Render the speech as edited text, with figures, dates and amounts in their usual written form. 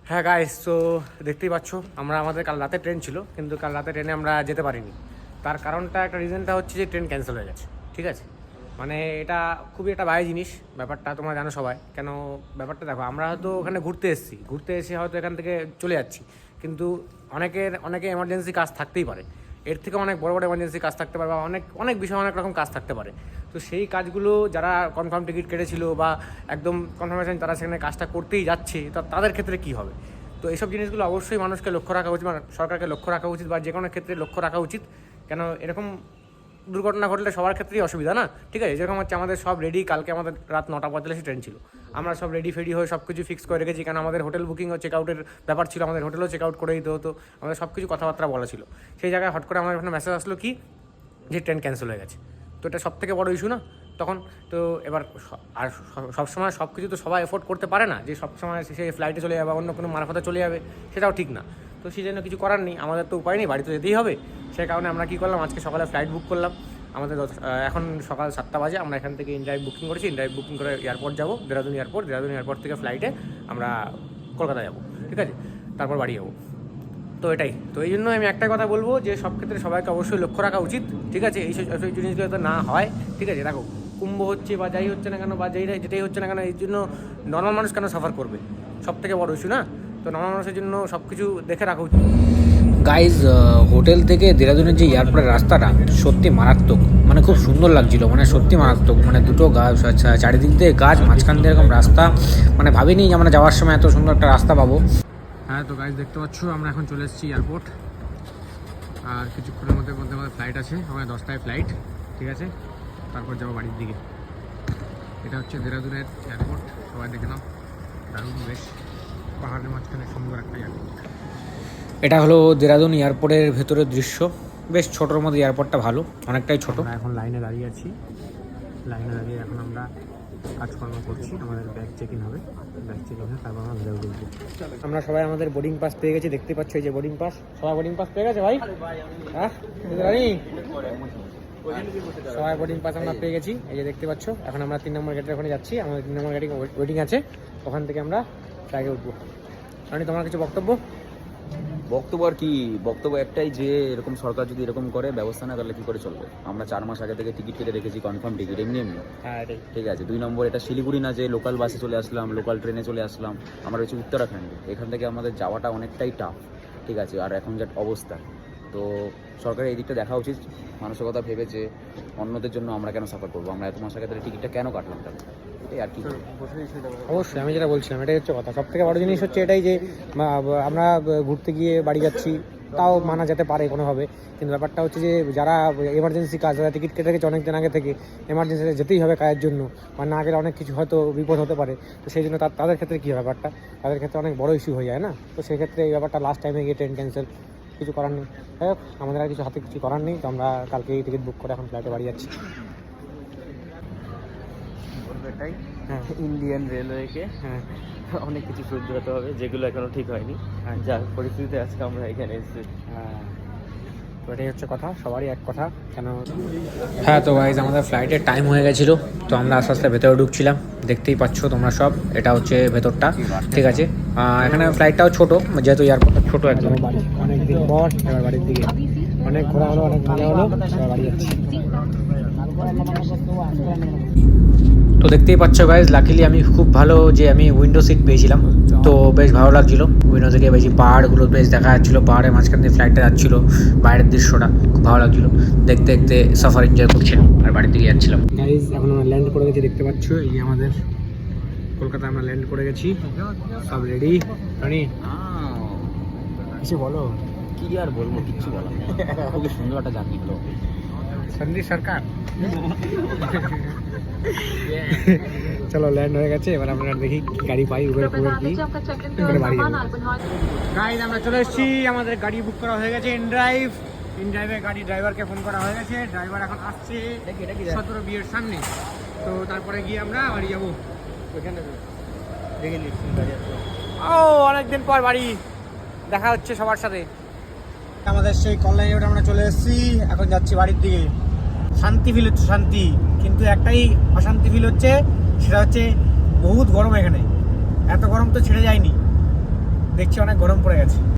হ্যাঁ গাইস, তো দেখতেই পাচ্ছ আমরা আমাদের কাল রাতে ট্রেন ছিল, কিন্তু কাল রাতে ট্রেনে আমরা যেতে পারিনি। তার কারণটা একটা রিজনটা হচ্ছে যে ট্রেন ক্যান্সেল হয়ে গেছে। ঠিক আছে, মানে এটা খুবই একটা বাজে জিনিস। ব্যাপারটা তোমরা জানো সবাই। কেন ব্যাপারটা দেখো, আমরা হয়তো ওখানে ঘুরতে এসে হয়তো এখান থেকে চলে যাচ্ছি, কিন্তু অনেকে এমার্জেন্সি কাজ থাকতেই পারে। এর থেকে অনেক বড় বড় এমার্জেন্সি কাজ থাকতে পারে, বা অনেক বিষয়ে অনেক রকম কাজ থাকতে পারে। তো সেই কাজগুলো যারা কনফার্ম টিকিট কেটেছিল বা একদম কনফার্মেশন তারা সেখানে কাজটা করতেই যাচ্ছে, তো তাদের ক্ষেত্রে কী হবে? তো এইসব জিনিসগুলো অবশ্যই মানুষকে লক্ষ্য রাখা উচিত, মানে সরকারকে লক্ষ্য রাখা উচিত, বা যে কোনো ক্ষেত্রে লক্ষ্য রাখা উচিত। কেন এরকম দুর্ঘটনা ঘটলে সবার ক্ষেত্রেই অসুবিধা না? ঠিক আছে, যেরকম হচ্ছে আমাদের সব রেডি, কালকে আমাদের রাত 9:45 ট্রেন ছিল, আমরা সব রেডি ফেডি হয়ে সব কিছু ফিক্স করে রেখেছি। কারণ আমাদের হোটেল বুকিং ও চেক আউটের ব্যাপার ছিল, আমাদের হোটেলও চেক আউট করে দিতে হতো, আমাদের সব কিছু কথাবার্তা বলা ছিল। সেই জায়গায় হট করে আমার এখানে মেসেজ আসলো কি যে ট্রেন ক্যান্সেল হয়ে গেছে। তো এটা সব থেকে বড় ইস্যু না তখন? তো এবার আর সবসময় সব কিছু তো সবাই এফোর্ড করতে পারে না, যে সবসময় সে ফ্লাইটে চলে যাবে, অন্য কোনো মারফতে চলে যাবে, সেটাও ঠিক না। তো সেই জন্য কিছু করার নেই, আমাদের তো উপায় নেই, বাড়িতে যেতেই হবে। সেই কারণে আমরা কী করলাম, আজকে সকালে ফ্লাইট বুক করলাম। আমাদের এখন সকাল 7টা বাজে, আমরা এখান থেকে ইনড্রাইভ বুকিং করেছি। ইনড্রাইভ বুকিং করে এয়ারপোর্ট যাবো, দেরাদুন এয়ারপোর্ট থেকে ফ্লাইটে আমরা কলকাতা যাবো। ঠিক আছে, তারপর বাড়ি যাবো। তো এটাই, তো এই জন্য আমি একটা কথা বলবো যে সব ক্ষেত্রে সবাইকে অবশ্যই লক্ষ্য রাখা উচিত। ঠিক আছে, এইসব জিনিসগুলো তো না হয়। ঠিক আছে, দেখো কুম্ভ হচ্ছে বা যাই হচ্ছে না কেন, বা যেটাই হচ্ছে না কেন, এই জন্য নর্মাল মানুষ কেন সাফার করবে? সব থেকে বড় ইস্যু না? তো নর্মাল মানুষের জন্য সব কিছু দেখে রাখা উচিত। গাইজ, হোটেল থেকে দেরাদুনের যে এয়ারপোর্টের রাস্তাটা সত্যি মারাত্মক, মানে খুব সুন্দর লাগছিল, মানে সত্যি মারাত্মক। মানে দুটো গাছ, চারিদিক দিয়ে গাছ, মাঝখান দিয়ে এরকম রাস্তা, মানে ভাবিনি যে আমরা যাওয়ার সময় এত সুন্দর একটা রাস্তা পাবো। হ্যাঁ, তো গাইজ দেখতে পাচ্ছ আমরা এখন চলে এসেছি এয়ারপোর্ট, আর কিছুক্ষণের মধ্যে আমাদের ফ্লাইট আছে, আমাদের 10টায় ফ্লাইট। ঠিক আছে, তারপর যাবো বাড়ির দিকে। এটা হচ্ছে দেরাদুনের এয়ারপোর্ট, সবাই দেখে নাও, দারুণ বেশ, পাহাড়ের মাঝখানে সুন্দর একটা এয়ারপোর্ট। এটা হলো দেরাদুন এয়ারপোর্টের ভেতরের দৃশ্য। বেশ ছোটোর মধ্যে এয়ারপোর্টটা ভালো, অনেকটাই ছোট। আমরা এখন লাইনে দাঁড়িয়ে আছি, এখন আমরা কাজকর্ম করছি। আমাদের ব্যাগ চেক ইন হবে, ব্যাগ চেক ইন তারপর আমরা ঘুরে উঠবো। আমরা সবাই আমাদের বোর্ডিং পাস পেয়ে গেছি, দেখতে পাচ্ছ এই যে বোর্ডিং পাস। সবাই বোর্ডিং পাস পেয়ে গেছে ভাই? হ্যাঁ সবাই বোর্ডিং পাস আমরা পেয়ে গেছি, এই যে দেখতে পাচ্ছ। এখন আমরা 3 নম্বর গেটের ওখানে যাচ্ছি, আমাদের 3 নম্বর গেটে ওয়েটিং আছে, ওখান থেকে আমরা ফ্লাইটে উঠবো। রানি, তোমার কিছু বক্তব্য? বক্তব্য আর কি, বক্তব্য একটাই যে এরকম সরকার যদি এরকম করে ব্যবস্থা না তাহলে কি করে চলবে? আমরা 4 মাস আগে থেকে টিকিট কেটে রেখেছি, কনফার্ম টিকিট, এমনি। হ্যাঁ এটাই ঠিক আছে। 2 নম্বর, এটা শিলিগুড়ি না যে লোকাল বাসে চলে আসলাম, লোকাল ট্রেনে চলে আসলাম। আমরা হচ্ছে উত্তরাখণ্ডে, এখান থেকে আমাদের যাওয়াটা অনেকটাই টাফ। ঠিক আছে, আর এখন যা অবস্থা, তো সরকারের এই দিকটা দেখা উচিত, মানসিকতা ভেবে যে অন্যদের জন্য আমরা কেন সাফার করবো, আমরা এত মাস আগে তাহলে টিকিটটা কেন কাটলাম তাহলে, এটাই আর কি। অবশ্যই আমি যেটা বলছিলাম এটাই হচ্ছে কথা। সব থেকে বড় জিনিস হচ্ছে এটাই যে আমরা ঘুরতে গিয়ে বাড়ি যাচ্ছি, তাও মানা যেতে পারে কোনোভাবে, কিন্তু ব্যাপারটা হচ্ছে যে যারা এমার্জেন্সি কাজ, যারা টিকিট কেটে রেখেছে অনেক দিন আগে থেকে, এমার্জেন্সিতে যেতেই হবে কাজের জন্য, মানে না গেলে অনেক কিছু হয়তো বিপদ হতে পারে। তো সেই জন্য তাদের ক্ষেত্রে কী ব্যাপারটা, তাদের ক্ষেত্রে অনেক বড় ইস্যু হয়ে যায় না? তো সেক্ষেত্রে এই ব্যাপারটা লাস্ট টাইমে গিয়ে ট্রেন ক্যান্সেল, কিছু করার নেই। যাই হোক, আমাদের আর কিছু করার নেই। তো আমরা কালকেই টিকিট বুক করে এখন ফ্লাইটে বাড়ি যাচ্ছি। এটাই হ্যাঁ ইন্ডিয়ান রেলওয়েকে হ্যাঁ অনেক কিছু শুধরাতে হবে, যেগুলো এখনো ঠিক হয়নি। যার পরিস্থিতিতে আজকে আমরা এখানে এসেছি। হ্যাঁ, তো এটাই হচ্ছে কথা, সবারই এক কথা। কেন হ্যাঁ, তো গাইজ আমাদের ফ্লাইটের টাইম হয়ে গেছিলো, তো আমরা আস্তে আস্তে ভেতরে ঢুকছিলাম। দেখতেই পাচ্ছ তোমরা সব, এটা হচ্ছে ভেতরটা। ঠিক আছে, এখানে ফ্লাইটটাও ছোট, যেহেতু এয়ারপোর্টটা ছোট একদম। বাড়ি অনেকদিন পর এবার বাড়ির দিকে, অনেক ঘোরা হলো, অনেক মজা হলো, এবার বাড়ি যাচ্ছি। তো দেখতেই পাচ্ছ গাইজ, লাকিলি আমি খুব ভালো যে আমি উইন্ডো সিট পেয়েছিলাম, তো বেশ ভালো লাগছিলো। উইন্ডো থেকে বেশি পাহাড়গুলো বেশ দেখা যাচ্ছিলো, পাহাড়ের মাঝখান দিয়ে ফ্লাইটটা যাচ্ছিলো, বাইরের দৃশ্যটা খুব ভালো লাগছিলো। দেখতে দেখতে সফর এনজয় করছিলাম আর বাড়ির দিকে যাচ্ছিলাম। গাইজ এখন আমরা ল্যান্ড করে গেছি, দেখতে পাচ্ছ এই যে আমাদের কলকাতায় আমরা ল্যান্ড করে গেছি, সব রেডি। রানি কিছু বলো? কি আর বলবো, কিচ্ছু বলার নেই। খুবই সুন্দর একটা জার্নি হলো। সন্দীপ সরকার চলো ল্যান্ড হয়ে গেছে, এবার আমরা দেখি গাড়ি পাই, উবের কি বাড়ি যাবো। গাইজ আমরা চলে এসেছি, আমাদের গাড়ি বুক করা হয়ে গেছে, ইনড্রাইভে গাড়ি ড্রাইভারকে ফোন করা হয়ে গেছে, ড্রাইভার এখন আসছে 17 বিয়ের সামনে। তো তারপরে গিয়ে আমরা বাড়ি যাবো। ও অনেকদিন পর বাড়ি দেখা হচ্ছে সবার সাথে। আমাদের সেই কল্যাণী রোডে আমরা চলে এসেছি, এখন যাচ্ছি বাড়ির দিকে। শান্তি ফিল হচ্ছে, শান্তি, কিন্তু একটাই অশান্তি ফিল হচ্ছে, সেটা হচ্ছে বহুত গরম এখানে। এত গরম তো ছেড়ে যায়নি। দেখছি অনেক গরম পড়ে গেছে।